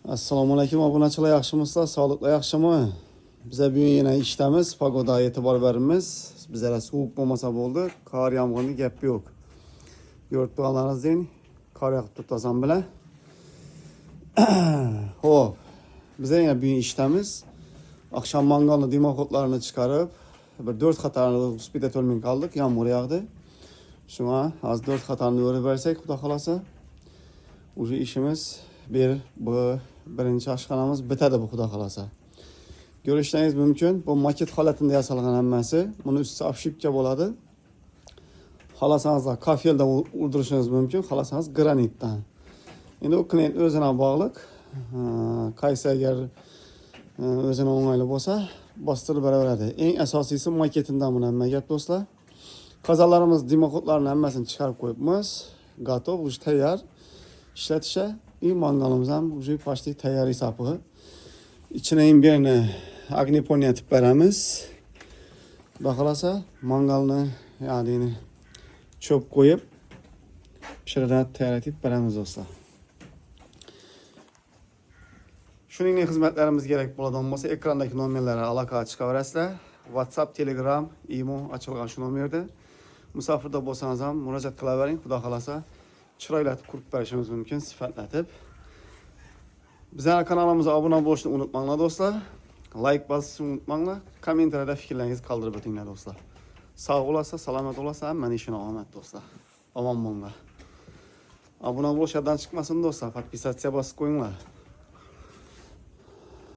Assalomu alaykum obunachilar, yaxshimisizlar? Sog'liqli, yaxshimi? Biza bugun yana ishdamiz, pagodaga e'tibor beramiz. Bizlar sovuq bo'lmasa bo'ldi, qor yomg'irning gapi yo'q. Ko'rib turganlaringizdek, qor yog'ib turtazam bilan. Xo'p, biza yana bugun ishdamiz. Akşam mangalni dimoxodlarini chiqarib, bir 4 qatorni uspida to'lmay qoldik, yomg'ir yog'di. Shunga hozir 4 qatorni o'rib bersak, xudo xolasa, o'sha ishimiz bu birinchi oshxonamiz bitadi bu xudo xolasa. Ko'rishingiz mumkin, bu maket holatida yasalgan hammasi. Buni usti obshipka bo'ladi. Xolasangiz kafelda urdirishingiz mumkin, xolasangiz granitdan. Endi u klient o'zina bog'liq. Qaysi agar o'zini o'ng'ayli bo'lsa, bostirib beraveradi. Eng asosiysi maketindan buni hamma gap do'stlar. Qazonlarimiz, dimoxodlarni hammasini chiqarib qo'yibmiz. Готов, уже tayyor ishlatishga. Mangalimiz ham уже почти tayyor hisobi. İçine birini agnipon yatib beramiz. Xudo xolasa mangalni, ya'ni cho'p qo'yib pishirib tayyorlatib beramiz do'stlar. Shuningdek xizmatlarimiz kerak bo'ladigan bo'lsa, ekrandagi nomerlarga aloqa chiqaverasizlar. WhatsApp, Telegram, Imo ochilgan shu nomerda. Musofirda bo'lsangiz ham murojaat qilavering. Xudo xolasa chiroylatib qurib berishimiz mumkin, sifatlatib. Bizning kanalimizga obuna bo'lishni unutmanglar do'stlar. Like bosishni unutmanglar. Kommentariyada fikrlaringizni qoldirib o'tinglar do'stlar. Sog' bo'lasiz, salomat bo'lasiz, hammaning ishini omad do'stlar. Omon bo'linglar. Obuna bo'lish yoddan chiqmasin do'stlar. Podpisatsiya bosib qo'yinglar.